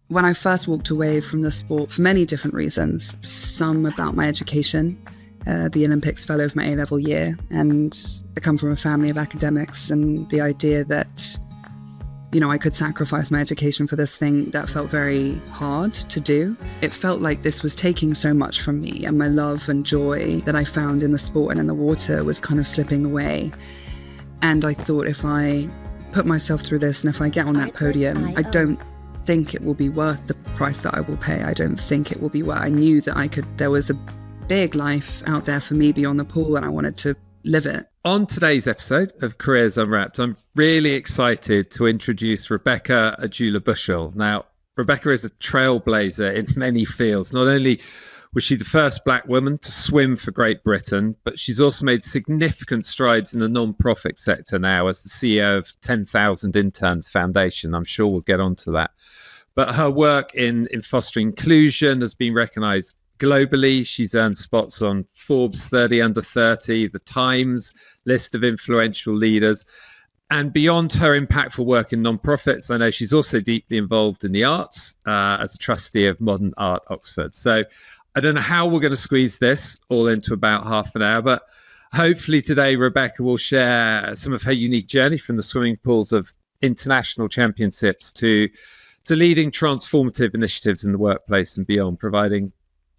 When I first walked away from the sport for many different reasons, some about my education. The Olympics fell over my A-level year, and I come from a family of academics, and the idea that, I could sacrifice my education for this thing that felt very hard to do. It felt like this was taking so much from me, and my love and joy that I found in the sport and in the water was kind of slipping away. And I thought, if I put myself through this and if I get on that podium, I don't think it will be worth the price that I will pay. I don't think it will be worth. I knew that there was a big life out there for me beyond the pool, and I wanted to live it. On today's episode of Careers Unwrapped, I'm really excited to introduce Rebecca Ajulu-Bushell. Now, Rebecca is a trailblazer in many fields. Not only was she the first Black woman to swim for Great Britain, but she's also made significant strides in the non-profit sector now as the CEO of 10,000 Interns Foundation. I'm sure we'll get onto that. But her work in fostering inclusion has been recognised globally. She's earned spots on Forbes 30 under 30, the Times list of influential leaders. And beyond her impactful work in non-profits, I know she's also deeply involved in the arts as a trustee of Modern Art Oxford. So I don't know how we're going to squeeze this all into about half an hour, but hopefully today Rebecca will share some of her unique journey from the swimming pools of international championships to leading transformative initiatives in the workplace and beyond, providing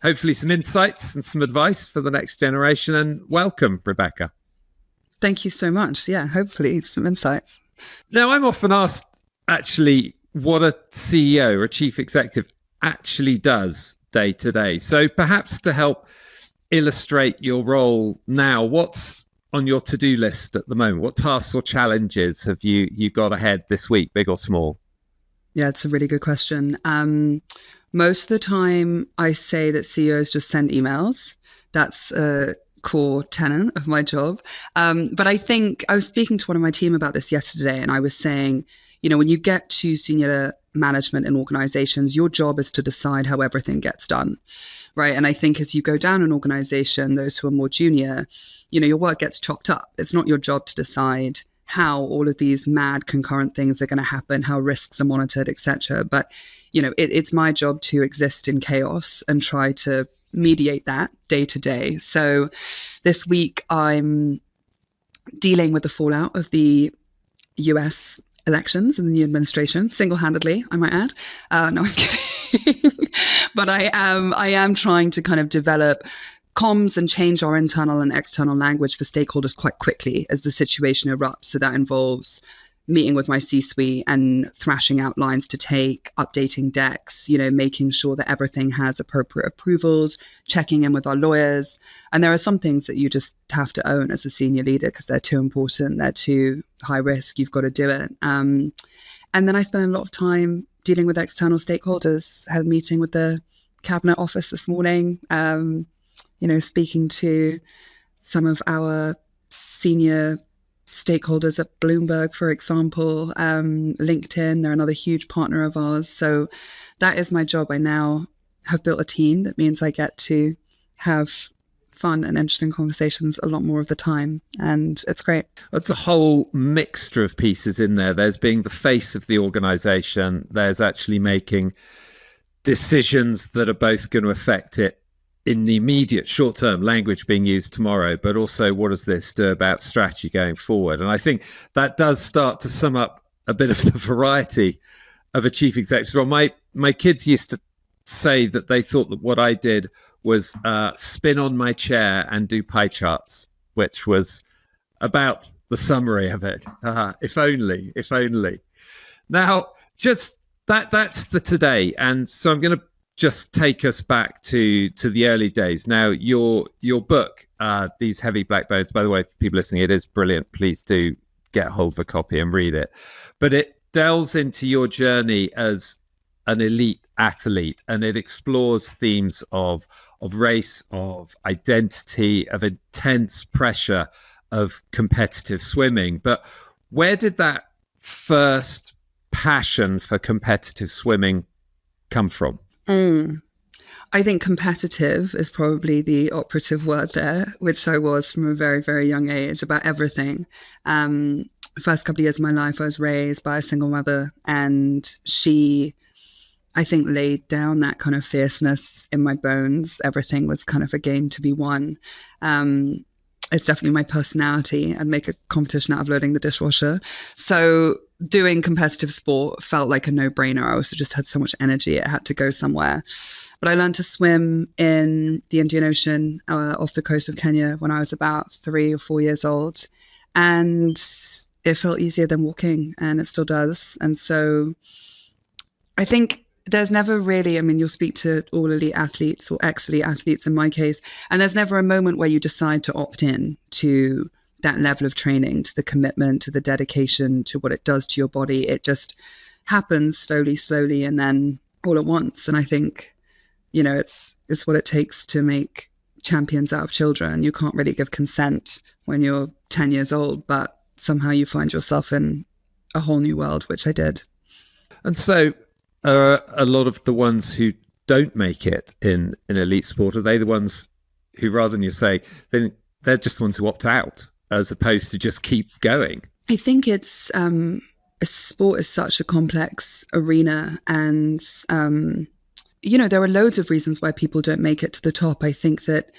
hopefully some insights and some advice for the next generation. And welcome, Rebecca. Thank you so much. Yeah, hopefully some insights. Now, I'm often asked actually what a CEO or a chief executive actually does day to day. So perhaps to help illustrate your role now, what's on your to-do list at the moment? What tasks or challenges have you got ahead this week, big or small? Yeah, it's a really good question. Most of the time, I say that CEOs just send emails. That's a core tenet of my job. But I think I was speaking to one of my team about this yesterday, and I was saying, when you get to senior management in organizations, your job is to decide how everything gets done, right? And I think as you go down an organization, those who are more junior, your work gets chopped up. It's not your job to decide how all of these mad concurrent things are going to happen, how risks are monitored, etc. But it's my job to exist in chaos and try to mediate that day to day. So this week I'm dealing with the fallout of the US elections and the new administration, single-handedly, I might add. No, I'm kidding. But I am trying to kind of develop comms and change our internal and external language for stakeholders quite quickly as the situation erupts. So that involves meeting with my C-suite and thrashing out lines to take, updating decks, making sure that everything has appropriate approvals, checking in with our lawyers. And there are some things that you just have to own as a senior leader because they're too important, they're too high risk, you've got to do it. And then I spend a lot of time dealing with external stakeholders. I had a meeting with the Cabinet Office this morning, speaking to some of our senior stakeholders at Bloomberg, for example, LinkedIn, they're another huge partner of ours. So that is my job. I now have built a team. That means I get to have fun and interesting conversations a lot more of the time. And it's great. That's a whole mixture of pieces in there. There's being the face of the organization. There's actually making decisions that are both going to affect it in the immediate short term, language being used tomorrow, but also what does this do about strategy going forward? And I think that does start to sum up a bit of the variety of a chief executive role. My kids used to say that they thought that what I did was spin on my chair and do pie charts, which was about the summary of it. If only. Now, just that's the today. And so I'm going to just take us back to the early days. Now, your book, These Heavy Black Bones, by the way, for people listening, it is brilliant. Please do get hold of a copy and read it. But it delves into your journey as an elite athlete, and it explores themes of race, of identity, of intense pressure, of competitive swimming. But where did that first passion for competitive swimming come from? I think competitive is probably the operative word there, which I was from a very, very young age about everything. The first couple of years of my life, I was raised by a single mother, and she I think, laid down that kind of fierceness in my bones. Everything was kind of a game to be won. It's definitely my personality. I'd make a competition out of loading the dishwasher. So doing competitive sport felt like a no-brainer. I also just had so much energy. It had to go somewhere. But I learned to swim in the Indian Ocean off the coast of Kenya when I was about 3 or 4 years old. And it felt easier than walking, and it still does. And so I think there's never really, I mean, you'll speak to all elite athletes or ex-elite athletes in my case, and there's never a moment where you decide to opt in to that level of training, to the commitment, to the dedication, to what it does to your body. It just happens slowly, and then all at once. And I think, it's what it takes to make champions out of children. You can't really give consent when you're 10 years old, but somehow you find yourself in a whole new world, which I did. And so a lot of the ones who don't make it in elite sport, are they the ones who, rather than you say, then they're just the ones who opt out as opposed to just keep going? I think it's sport is such a complex arena, and there are loads of reasons why people don't make it to the top. I think that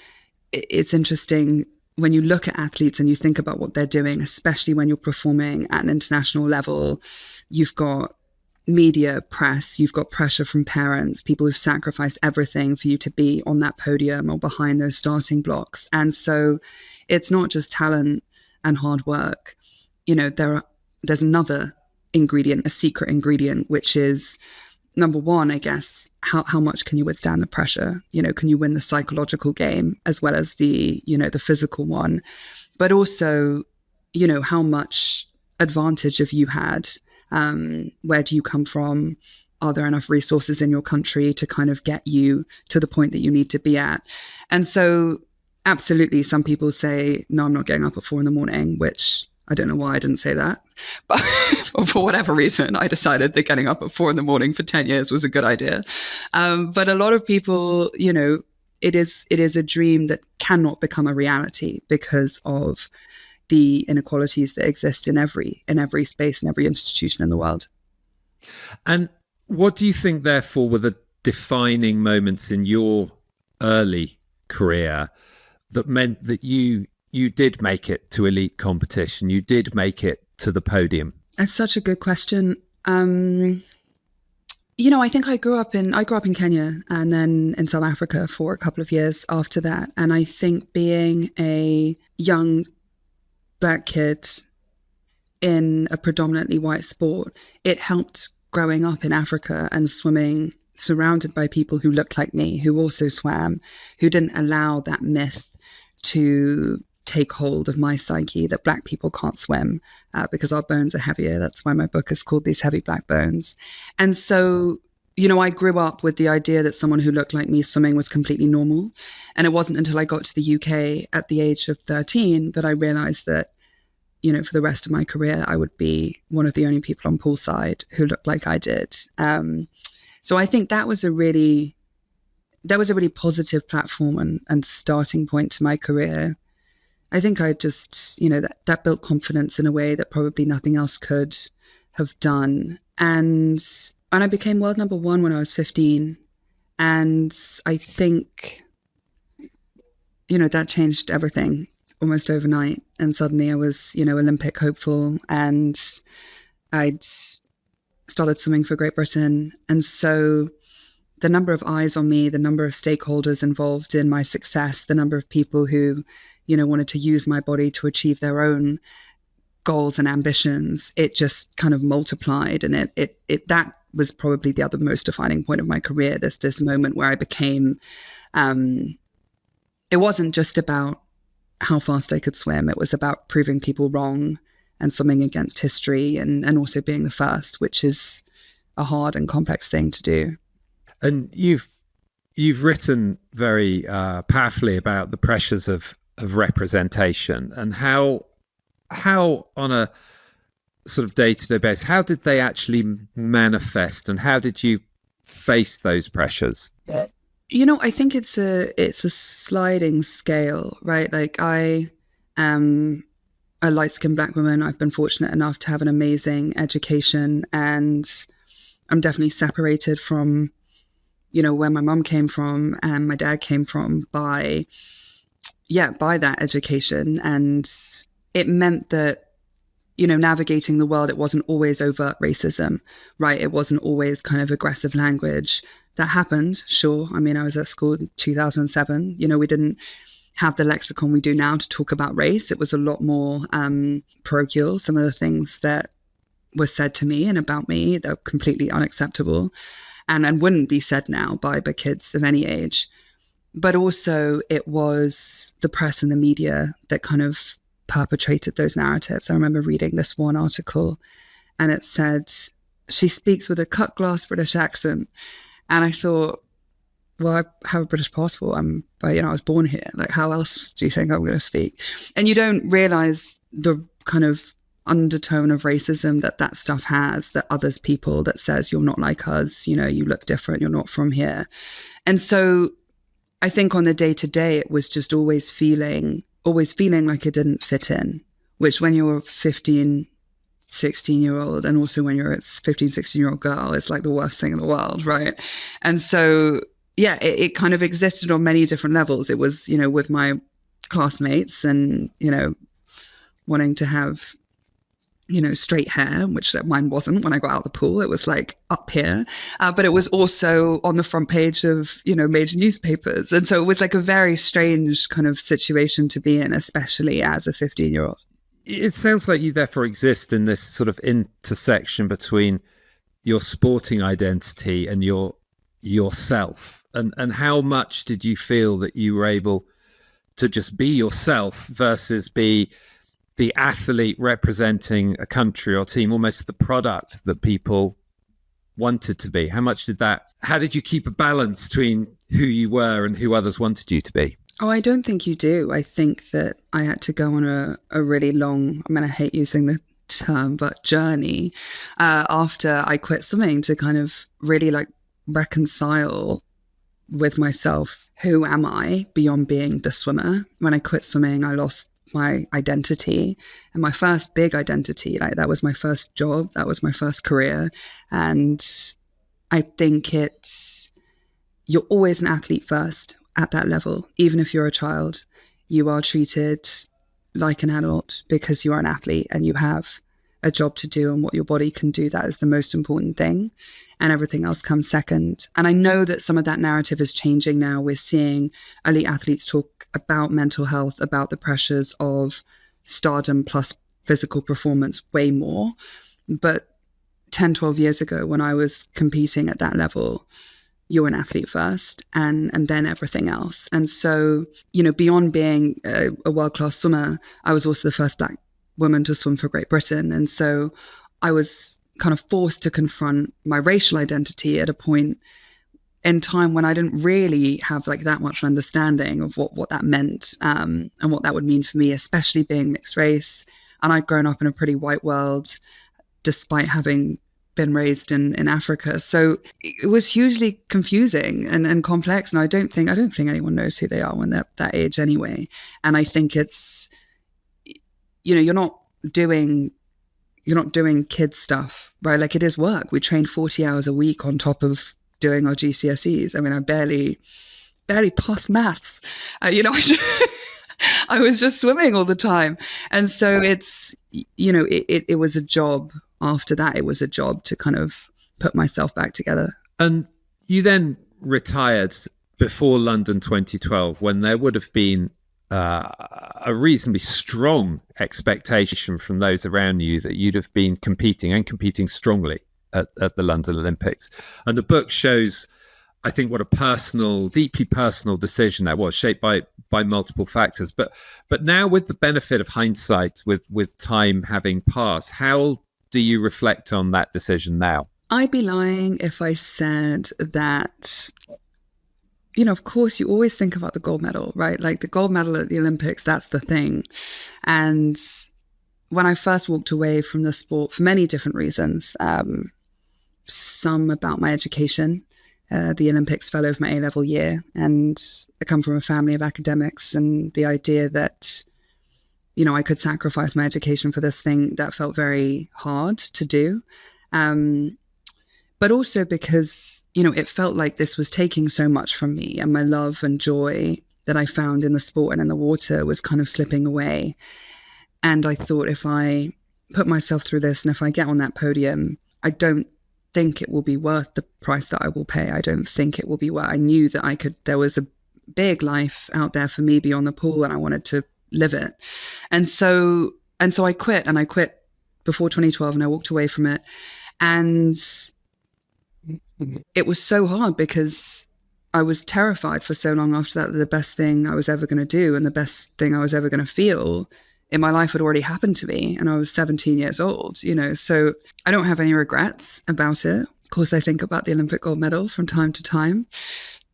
it's interesting when you look at athletes and you think about what they're doing, especially when you're performing at an international level. You've got media, press, you've got pressure from parents, people who've sacrificed everything for you to be on that podium or behind those starting blocks. And so it's not just talent and hard work. There's another ingredient, a secret ingredient, which is, number one, I guess, how much can you withstand the pressure? Can you win the psychological game as well as the physical one? But also, how much advantage have you had? Where do you come from? Are there enough resources in your country to kind of get you to the point that you need to be at? And so absolutely, some people say, no, I'm not getting up at 4 a.m, which I don't know why I didn't say that. But for whatever reason, I decided that getting up at 4 a.m for 10 years was a good idea. But a lot of people, it is a dream that cannot become a reality because of the inequalities that exist in every space, in every institution in the world. And what do you think, therefore, were the defining moments in your early career that meant that you did make it to elite competition, you did make it to the podium? That's such a good question. I think I grew up in Kenya and then in South Africa for a couple of years after that. And I think being a young Black kid in a predominantly white sport, it helped growing up in Africa and swimming surrounded by people who looked like me, who also swam, who didn't allow that myth to take hold of my psyche that Black people can't swim because our bones are heavier. That's why my book is called These Heavy Black Bones. And so, I grew up with the idea that someone who looked like me swimming was completely normal. And it wasn't until I got to the UK at the age of 13 that I realized that, for the rest of my career, I would be one of the only people on poolside who looked like I did. So I think that was a really positive platform and starting point to my career. I think I just, that built confidence in a way that probably nothing else could have done. And I became world number 1 when I was 15. And I think, that changed everything almost overnight. And suddenly I was, Olympic hopeful, and I'd started swimming for Great Britain. And so the number of eyes on me, the number of stakeholders involved in my success, the number of people who, wanted to use my body to achieve their own goals and ambitions, it just kind of multiplied. And that was probably the other most defining point of my career. This moment where I became, it wasn't just about how fast I could swim. It was about proving people wrong and swimming against history and also being the first, which is a hard and complex thing to do. And you've written very powerfully about the pressures of representation and how on a sort of day-to-day basis, how did they actually manifest and how did you face those pressures? I think it's a sliding scale, right? Like I am a light-skinned Black woman. I've been fortunate enough to have an amazing education, and I'm definitely separated from where my mum came from and my dad came from by that education. And it meant that, navigating the world, it wasn't always overt racism, right? It wasn't always kind of aggressive language. That happened, sure. I mean, I was at school in 2007. We didn't have the lexicon we do now to talk about race. It was a lot more parochial. Some of the things that were said to me and about me that were completely unacceptable and wouldn't be said now by kids of any age. But also it was the press and the media that kind of perpetrated those narratives. I remember reading this one article and it said, she speaks with a cut glass British accent. And I thought, well, I have a British passport. I was born here. Like, how else do you think I'm going to speak? And you don't realize the kind of undertone of racism that stuff has, that others people that says you're not like us, you look different, you're not from here. And so I think on the day to day, it was just always feeling like it didn't fit in, which when you're 15, 16-year-old, and also when you're a 15, 16-year-old girl, it's like the worst thing in the world, right? And so, it kind of existed on many different levels. It was, with my classmates and, wanting to have, straight hair, which mine wasn't when I got out of the pool. It was like up here. But it was also on the front page of, major newspapers. And so it was like a very strange kind of situation to be in, especially as a 15-year-old. It sounds like you therefore exist in this sort of intersection between your sporting identity and yourself. And how much did you feel that you were able to just be yourself versus be the athlete representing a country or team, almost the product that people wanted to be? How did you keep a balance between who you were and who others wanted you to be? Oh, I don't think you do. I think that I had to go on a really long, I hate using the term, but journey after I quit swimming to kind of really like reconcile with myself. Who am I beyond being the swimmer? When I quit swimming, I lost my identity, and my first big identity, like that was my first job, that was my first career. And I think you're always an athlete first at that level. Even if you're a child, you are treated like an adult because you are an athlete and you have a job to do, and what your body can do, that is the most important thing, and everything else comes second. And I know that some of that narrative is changing now. We're seeing elite athletes talk about mental health, about the pressures of stardom plus physical performance way more. But 10, 12 years ago, when I was competing at that level, you're an athlete first and then everything else. And so, beyond being a world-class swimmer, I was also the first Black woman to swim for Great Britain. And so I was kind of forced to confront my racial identity at a point in time when I didn't really have like that much understanding of what that meant and what that would mean for me, especially being mixed race. And I'd grown up in a pretty white world, despite having been raised in Africa. So it was hugely confusing and complex. And I don't think anyone knows who they are when they're that age anyway. And I think it's, you're not doing kid stuff, right? Like, it is work. We train 40 hours a week on top of doing our GCSEs. I barely passed maths. I was just swimming all the time. And so it's, it was a job after that. It was a job to kind of put myself back together. And you then retired before London 2012, when there would have been a reasonably strong expectation from those around you that you'd have been competing strongly at the London Olympics. And the book shows, I think, what a deeply personal decision that was, shaped by multiple factors. But now, with the benefit of hindsight, with time having passed, how do you reflect on that decision now? I'd be lying if I said that, of course, you always think about the gold medal, right? Like, the gold medal at the Olympics, that's the thing. And when I first walked away from the sport, for many different reasons, some about my education, the Olympics fell over my A-level year, and I come from a family of academics, and the idea that, I could sacrifice my education for this thing, that felt very hard to do. But also because it felt like this was taking so much from me, and my love and joy that I found in the sport and in the water was kind of slipping away. And I thought, if I put myself through this and if I get on that podium, I don't think it will be worth the price that I will pay. I don't think it will be worth. I knew that there was a big life out there for me beyond the pool, and I wanted to live it. And so I quit, and I quit before 2012, and I walked away from it. And it was so hard because I was terrified for so long after that the best thing I was ever going to do and the best thing I was ever going to feel in my life had already happened to me. And I was 17 years old, so I don't have any regrets about it. Of course, I think about the Olympic gold medal from time to time,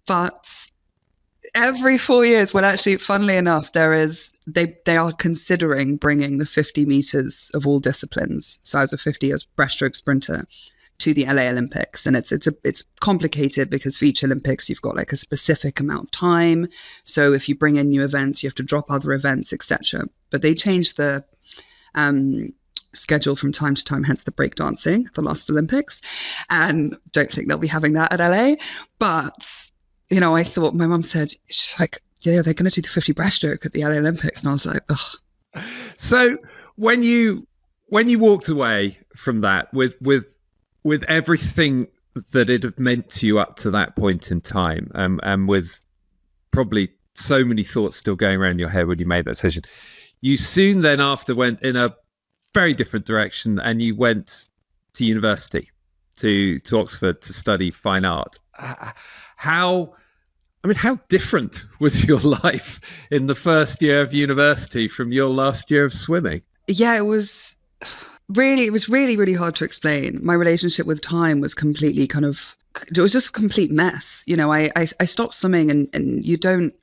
but every 4 years, well, actually, funnily enough, they are considering bringing the 50 meters of all disciplines. So I was a 50 as breaststroke sprinter to the LA Olympics. And it's complicated because for each Olympics, you've got like a specific amount of time. So if you bring in new events, you have to drop other events, etc. But they changed the schedule from time to time, hence the breakdancing, the last Olympics. And don't think they'll be having that at LA. But, I thought, my mum said, she's like, yeah, they're going to do the 50 breaststroke at the LA Olympics. And I was like, ugh. So when you walked away from that with everything that it had meant to you up to that point in time, and with probably so many thoughts still going around your head when you made that decision, you soon then after went in a very different direction, and you went to university, to Oxford, to study fine art. How different was your life in the first year of university from your last year of swimming? Yeah, it was really, really hard to explain. My relationship with time was completely it was just a complete mess. I stopped swimming, and you don't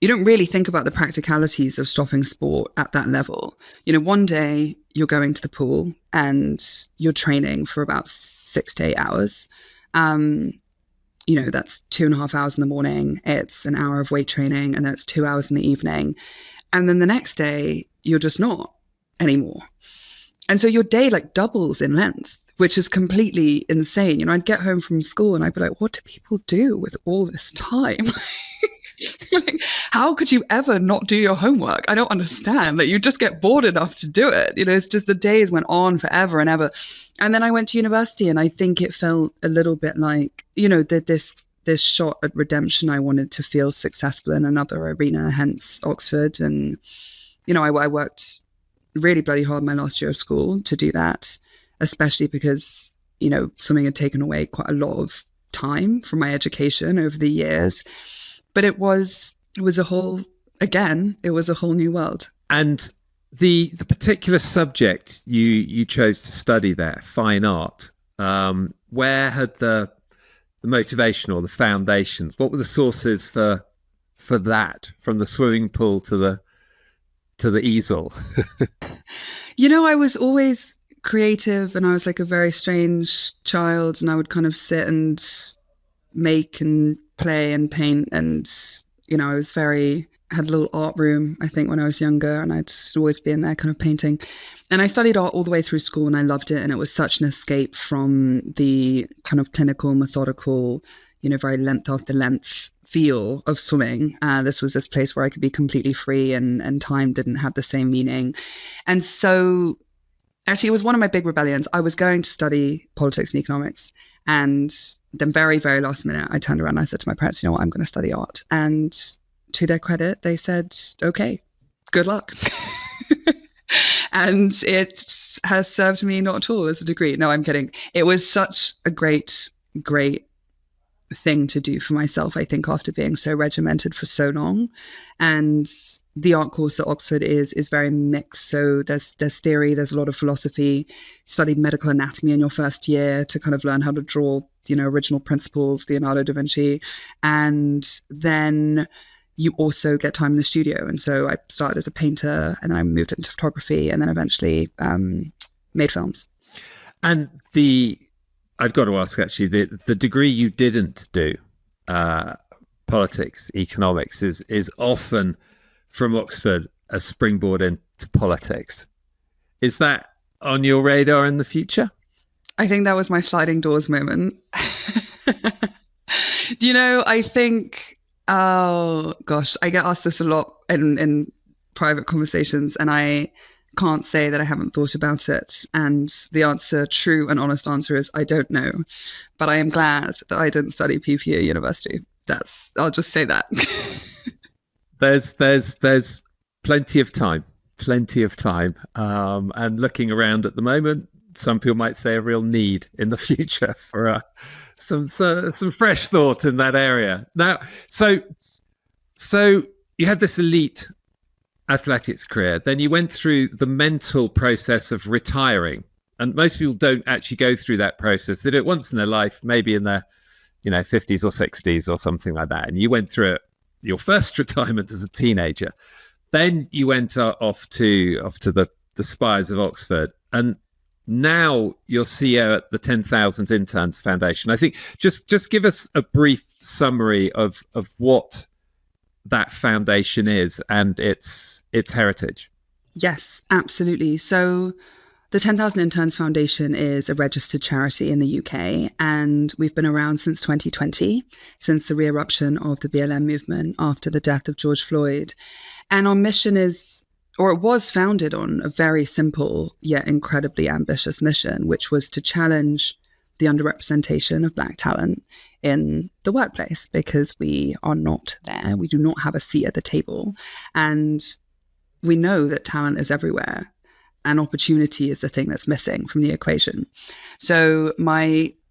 really think about the practicalities of stopping sport at that level. One day you're going to the pool and you're training for about 6 to 8 hours. That's 2.5 hours in the morning. It's an hour of weight training, and then it's 2 hours in the evening. And then the next day you're just not anymore. And so your day doubles in length, which is completely insane. I'd get home from school and I'd be like, what do people do with all this time? How could you ever not do your homework? I don't understand. You just get bored enough to do it. It's just the days went on forever and ever. And then I went to university, and I think it felt a little bit like, this shot at redemption. I wanted to feel successful in another arena, hence Oxford. And, I worked really bloody hard my last year of school to do that, especially because, swimming had taken away quite a lot of time from my education over the years. But it was a whole new world. And the particular subject you chose to study there, fine art, where had the motivation or the foundations? What were the sources for that, from the swimming pool to the easel? I was always creative, and I was like a very strange child, and I would kind of sit and make and play and paint, and I had a little art room, I think, when I was younger, and I'd just always be in there kind of painting. And I studied art all the way through school, and I loved it, and it was such an escape from the kind of clinical, methodical, very length after length feel of swimming. This was this place where I could be completely free, and time didn't have the same meaning. And so actually, it was one of my big rebellions. I was going to study politics and economics, and then very, very last minute, I turned around and I said to my parents, you know what, I'm going to study art. And to their credit, they said, okay, good luck. And it has served me not at all as a degree. No, I'm kidding. It was such a great thing to do for myself, I think, after being so regimented for so long. And the art course at Oxford is very mixed. So there's theory, there's a lot of philosophy. You studied medical anatomy in your first year to kind of learn how to draw, original principles, Leonardo da Vinci. And then you also get time in the studio. And so I started as a painter, and then I moved into photography, and then eventually made films. And I've got to ask, actually, the degree you didn't do, politics, economics, is often from Oxford a springboard into politics. Is that on your radar in the future? I think that was my sliding doors moment. I think, oh gosh, I get asked this a lot in private conversations, and I can't say that I haven't thought about it. And the answer, true and honest answer, is I don't know. But I am glad that I didn't study PP at university. I'll just say that. There's plenty of time, and looking around at the moment, some people might say a real need in the future for some fresh thought in that area. Now, so you had this elite athletics career, then you went through the mental process of retiring, and most people don't actually go through that process. They do it once in their life, maybe in their 50s or 60s or something like that, and you went through it, your first retirement as a teenager. Then you went off to the spires of Oxford, and now you're CEO at the 10,000 Interns Foundation. I think just give us a brief summary of what that foundation is and its heritage. Yes, absolutely. So the 10,000 Interns Foundation is a registered charity in the UK, and we've been around since 2020, since the re-eruption of the BLM movement after the death of George Floyd. And our mission it was founded on a very simple yet incredibly ambitious mission, which was to challenge the underrepresentation of Black talent in the workplace, because we are not there. We do not have a seat at the table. And we know that talent is everywhere, and opportunity is the thing that's missing from the equation. So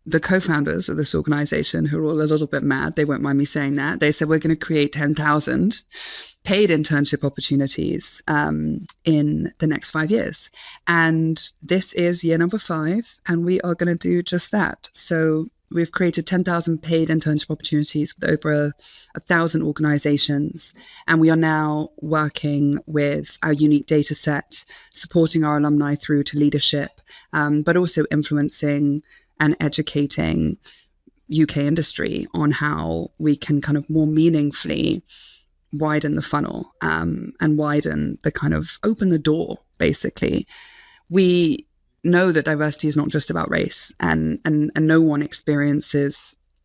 the co-founders of this organization, who are all a little bit mad, they won't mind me saying that, they said, we're going to create 10,000 paid internship opportunities in the next 5 years. And this is year number 5, and we are going to do just that. So we've created 10,000 paid internship opportunities with over 1,000 organizations. And we are now working with our unique data set, supporting our alumni through to leadership, but also influencing and educating UK industry on how we can kind of more meaningfully widen the funnel and widen the kind of open the door, basically. We know that diversity is not just about race, and no one experiences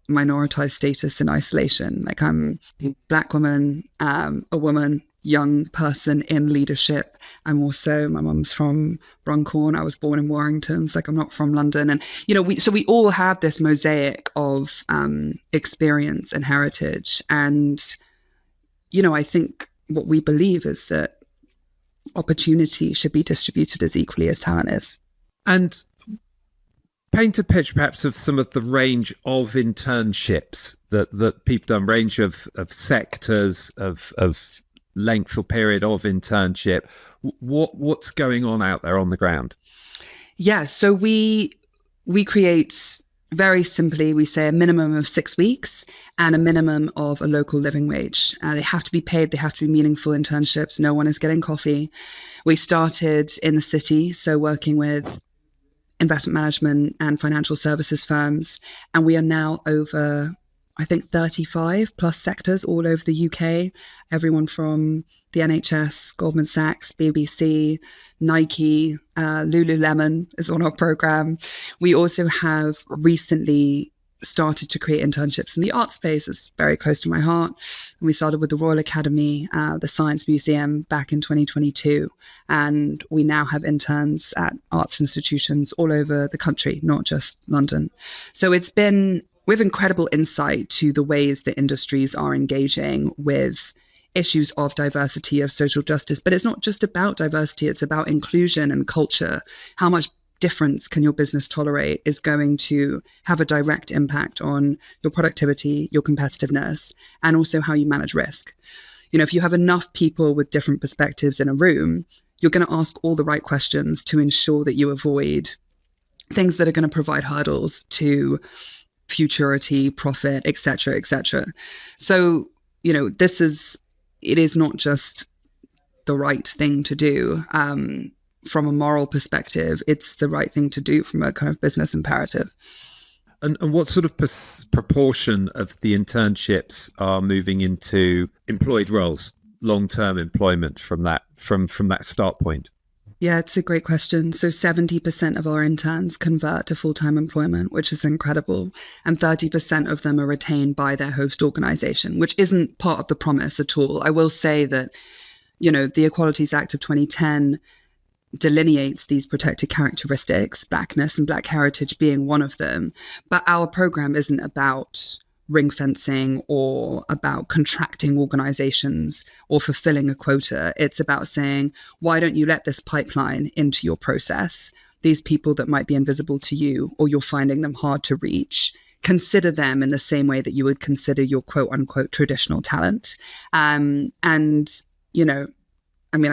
minoritized status in isolation. Like, I'm a Black woman, a woman, young person in leadership. I'm also, my mum's from Runcorn. I was born in Warrington. So, like, I'm not from London. And, we all have this mosaic of experience and heritage. And, I think what we believe is that opportunity should be distributed as equally as talent is. And paint a picture perhaps of some of the range of internships that people done, range of sectors, of length or period of internship. What's going on out there on the ground? Yeah, so we create, very simply, we say a minimum of 6 weeks and a minimum of a local living wage. They have to be paid. They have to be meaningful internships. No one is getting coffee. We started in the city, so working with investment management and financial services firms. And we are now over, I think, 35 plus sectors all over the UK. Everyone from the NHS, Goldman Sachs, BBC, Nike, Lululemon is on our program. We also have recently started to create internships in the art space. It's very close to my heart. And we started with the Royal Academy, the Science Museum back in 2022. And we now have interns at arts institutions all over the country, not just London. So we have incredible insight to the ways that industries are engaging with issues of diversity, of social justice. But it's not just about diversity, it's about inclusion and culture. How much difference can your business tolerate is going to have a direct impact on your productivity, your competitiveness, and also how you manage risk. If you have enough people with different perspectives in a room, you're going to ask all the right questions to ensure that you avoid things that are going to provide hurdles to futurity, profit, et cetera, et cetera. So, it is not just the right thing to do from a moral perspective. It's the right thing to do from a kind of business imperative. And what sort of proportion of the internships are moving into employed roles, long-term employment from that start point? Yeah, it's a great question. So 70% of our interns convert to full-time employment, which is incredible. And 30% of them are retained by their host organization, which isn't part of the promise at all. I will say that, the Equalities Act of 2010 delineates these protected characteristics, Blackness and Black heritage being one of them. But our program isn't about ring fencing or about contracting organizations or fulfilling a quota. It's about saying, why don't you let this pipeline into your process? These people that might be invisible to you or you're finding them hard to reach, consider them in the same way that you would consider your quote unquote traditional talent. I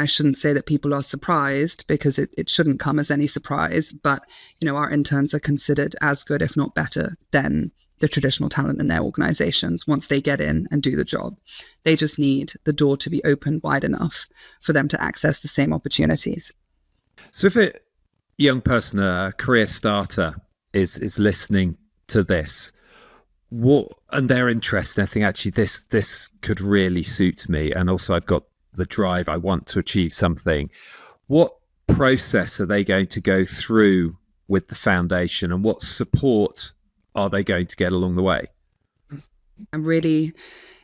shouldn't say that people are surprised because it shouldn't come as any surprise, but, our interns are considered as good, if not better, than the traditional talent in their organizations once they get in and do the job. They just need the door to be opened wide enough for them to access the same opportunities. So if a young person, a career starter, is listening to this, and they're interested, I think actually this could really suit me, and also I've got the drive, I want to achieve something. What process are they going to go through with the foundation, and what support are they going to get along the way? Really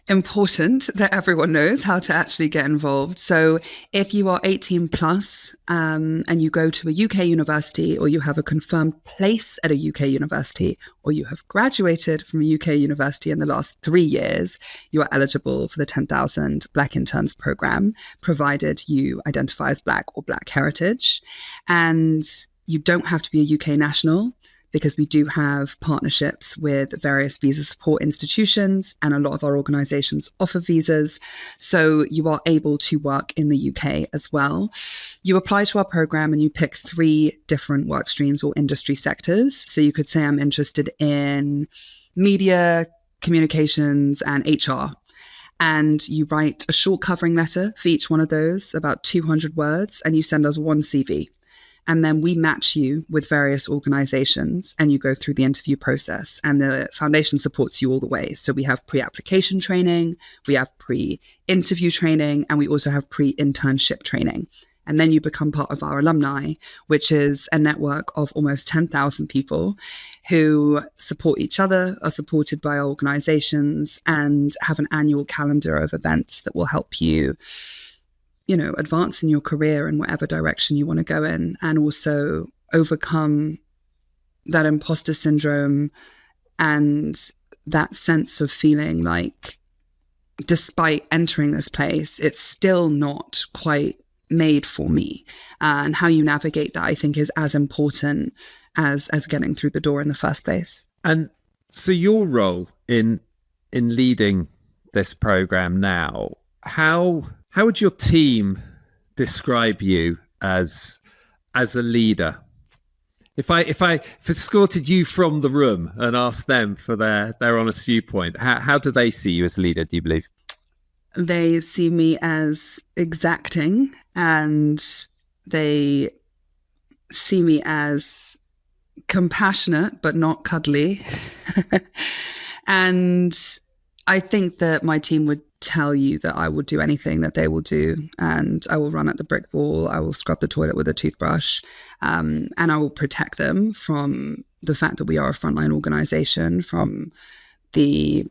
important that everyone knows how to actually get involved. So if you are 18 plus and you go to a UK university, or you have a confirmed place at a UK university, or you have graduated from a UK university in the last 3 years, you are eligible for the 10,000 Black Interns program, provided you identify as Black or Black heritage. And you don't have to be a UK national, because we do have partnerships with various visa support institutions, and a lot of our organizations offer visas. So you are able to work in the UK as well. You apply to our program and you pick 3 different work streams or industry sectors. So you could say, I'm interested in media, communications, and HR. And you write a short covering letter for each one of those, about 200 words, and you send us 1 CV. And then we match you with various organizations and you go through the interview process, and the foundation supports you all the way. So we have pre-application training, we have pre-interview training, and we also have pre-internship training. And then you become part of our alumni, which is a network of almost 10,000 people who support each other, are supported by our organizations, and have an annual calendar of events that will help you advance in your career in whatever direction you want to go in, and also overcome that imposter syndrome and that sense of feeling like, despite entering this place, it's still not quite made for me. And how you navigate that, I think, is as important as getting through the door in the first place. And so your role in leading this program now, how would your team describe you as a leader? If I escorted you from the room and asked them for their honest viewpoint, how do they see you as a leader, do you believe? They see me as exacting, and they see me as compassionate but not cuddly. And I think that my team would tell you that I will do anything that they will do, and I will run at the brick wall, I will scrub the toilet with a toothbrush, and I will protect them from the fact that we are a frontline organization, from the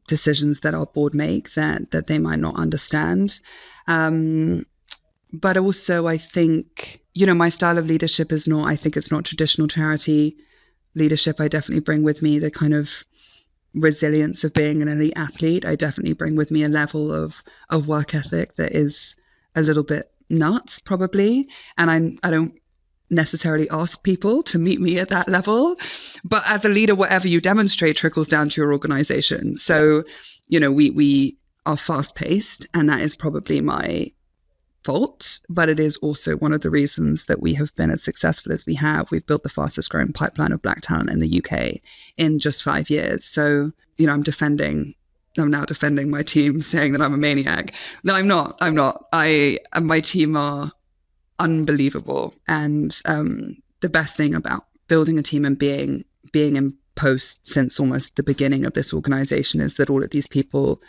decisions that our board make that they might not understand. But also I think, my style of leadership is not, I think it's not traditional charity leadership. I definitely bring with me the kind of resilience of being an elite athlete. I definitely bring with me a level of work ethic that is a little bit nuts, probably. And I don't necessarily ask people to meet me at that level. But as a leader, whatever you demonstrate trickles down to your organization. So, we are fast paced, and that is probably my fault, but it is also one of the reasons that we have been as successful as we have. We've built the fastest growing pipeline of Black talent in the UK in just 5 years. So, I'm now defending my team, saying that I'm a maniac. No, I'm not. My team are unbelievable. And the best thing about building a team and being in post since almost the beginning of this organization is that all of these people,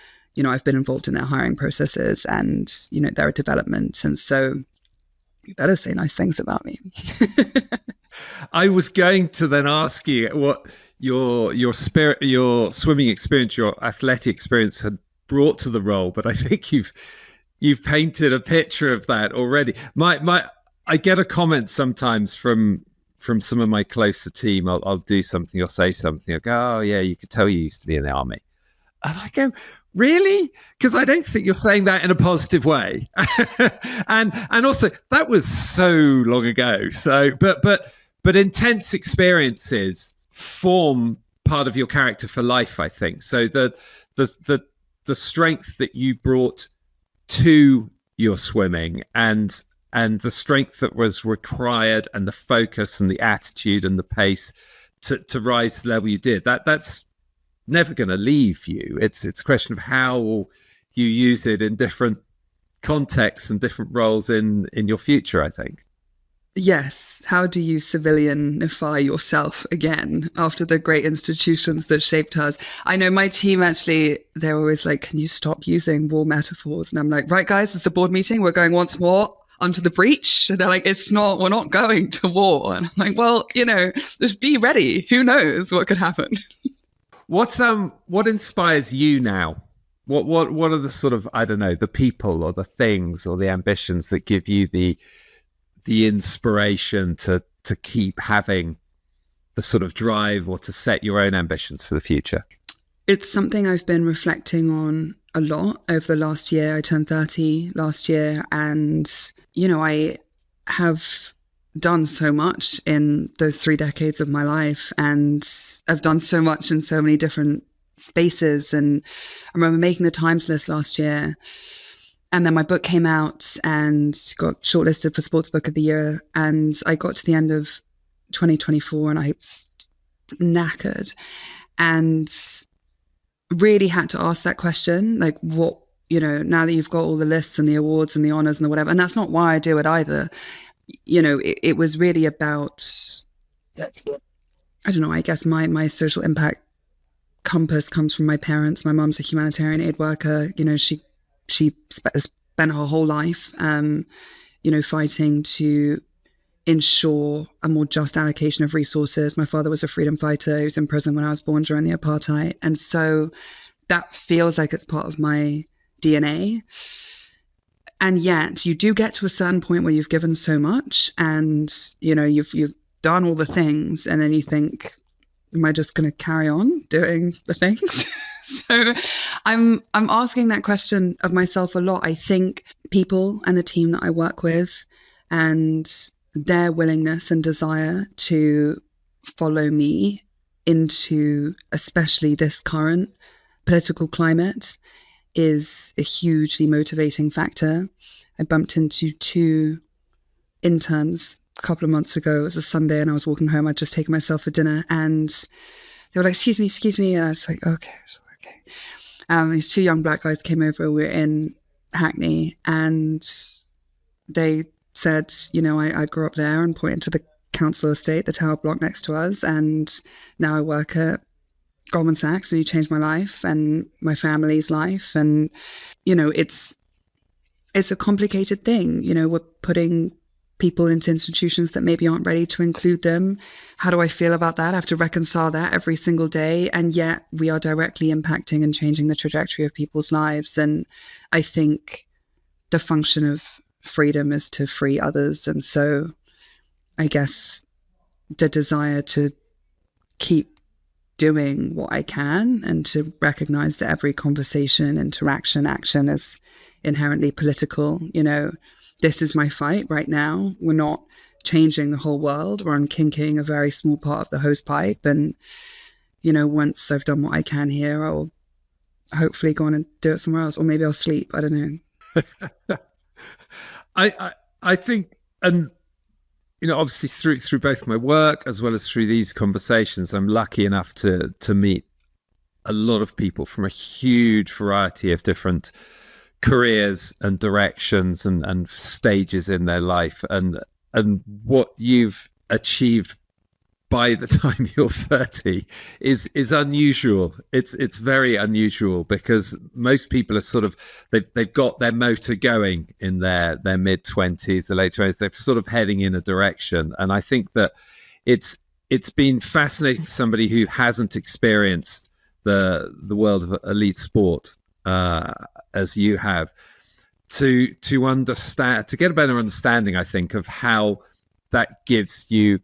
I've been involved in their hiring processes and, their development. And so You better say nice things about me. I was going to then ask you what your spirit, your swimming experience, your athletic experience had brought to the role, but I think you've painted a picture of that already. I get a comment sometimes from some of my closer team. I'll do something, I'll say something, I'll go, oh yeah, you could tell you used to be in the army. And I go, really? Because I don't think you're saying that in a positive way. and also that was so long ago. So but intense experiences form part of your character for life, I think. So the strength that you brought to your swimming and the strength that was required and the focus and the attitude and the pace to rise to the level you did, that's never going to leave you. It's a question of how you use it in different contexts and different roles in your future, I think. Yes. How do you civilianify yourself again after the great institutions that shaped us? I know my team, actually, they're always like, can you stop using war metaphors? And I'm like, right, guys, it's the board meeting. We're going once more onto the breach. And they're like, we're not going to war. And I'm like, well, just be ready. Who knows what could happen? What inspires you now? What are the sort of, I don't know, the people or the things or the ambitions that give you the inspiration to keep having the sort of drive or to set your own ambitions for the future? It's something I've been reflecting on a lot over the last year. I turned 30 last year, and I have done so much in those 3 decades of my life, and I've done so much in so many different spaces. And I remember making the Times list last year, and then my book came out and got shortlisted for Sports Book of the Year. And I got to the end of 2024 and I was knackered and really had to ask that question, like, what, now that you've got all the lists and the awards and the honors and the whatever, and that's not why I do it either. It was really about, I don't know, I guess my social impact compass comes from my parents. My mom's a humanitarian aid worker. She spent her whole life, fighting to ensure a more just allocation of resources. My father was a freedom fighter. He was in prison when I was born during the apartheid. And so that feels like it's part of my DNA. And yet you do get to a certain point where you've given so much and, you've done all the things, and then you think, am I just going to carry on doing the things? So I'm asking that question of myself a lot. I think people and the team that I work with and their willingness and desire to follow me into especially this current political climate is a hugely motivating factor. I bumped into 2 interns a couple of months ago. It was a Sunday and I was walking home. I'd just taken myself for dinner and they were like, excuse me. And I was like, okay. These 2 young black guys came over. We were in Hackney and they said, I grew up there, and pointed to the council estate, the tower block next to us. And now I work at Goldman Sachs, and you changed my life and my family's life. And, it's a complicated thing. We're putting people into institutions that maybe aren't ready to include them. How do I feel about that? I have to reconcile that every single day. And yet we are directly impacting and changing the trajectory of people's lives. And I think the function of freedom is to free others. And so I guess the desire to keep doing what I can and to recognize that every conversation, interaction, action is inherently political. This is my fight right now. We're not changing the whole world. We're unkinking a very small part of the hose pipe. And, once I've done what I can here, I'll hopefully go on and do it somewhere else. Or maybe I'll sleep. I don't know. I think, and, obviously through both my work as well as through these conversations, I'm lucky enough to meet a lot of people from a huge variety of different careers and directions and stages in their life, and what you've achieved by the time you're 30 is unusual. It's very unusual, because most people are sort of they've got their motor going in their mid-20s, the late 20s. They're sort of heading in a direction, and I think that it's been fascinating for somebody who hasn't experienced the world of elite sport as you have, to understand, to get a better understanding, I think, of how that gives you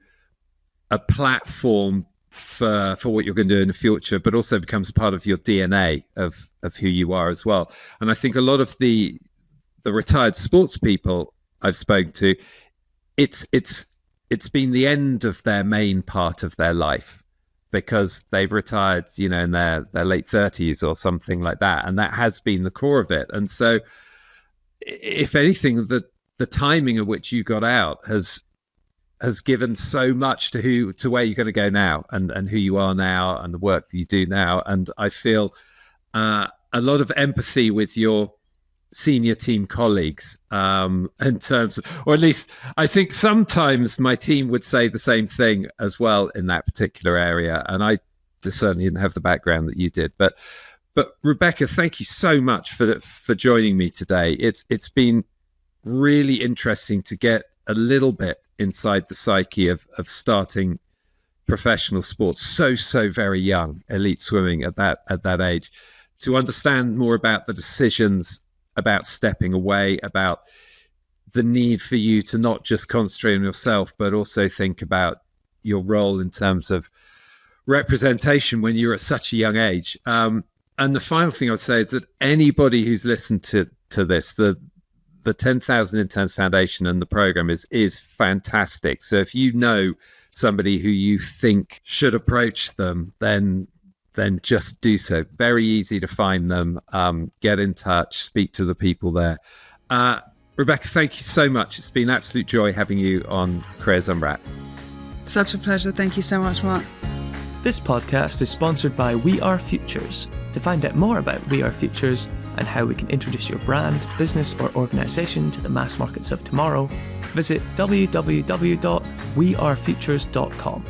a platform for what you're going to do in the future, but also becomes part of your DNA of who you are as well. And I think a lot of the retired sports people I've spoken to, it's been the end of their main part of their life, because they've retired, in their late 30s or something like that, and that has been the core of it. And so, if anything, the timing at which you got out has given so much to where you're going to go now, and who you are now, and the work that you do now. And I feel a lot of empathy with your senior team colleagues, in terms of, or at least I think sometimes my team would say the same thing as well in that particular area. And I certainly didn't have the background that you did. But Rebecca, thank you so much for joining me today. It's been really interesting to get a little bit inside the psyche of starting professional sports so very young, elite swimming at that age, to understand more about the decisions about stepping away, about the need for you to not just concentrate on yourself, but also think about your role in terms of representation when you're at such a young age. And the final thing I would say is that anybody who's listened to this, the 10,000 Interns Foundation and the program is fantastic. So if you know somebody who you think should approach them, then just do so. Very easy to find them. Get in touch, speak to the people there. Rebecca, thank you so much. It's been an absolute joy having you on Careers Unwrapped. Such a pleasure. Thank you so much, Mark. This podcast is sponsored by We Are Futures. To find out more about We Are Futures and how we can introduce your brand, business or organisation to the mass markets of tomorrow, visit www.wearefutures.com.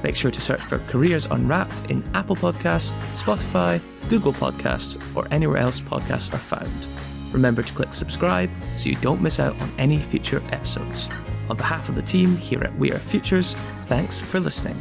Make sure to search for Careers Unwrapped in Apple Podcasts, Spotify, Google Podcasts, or anywhere else podcasts are found. Remember to click subscribe so you don't miss out on any future episodes. On behalf of the team here at We Are Futures, thanks for listening.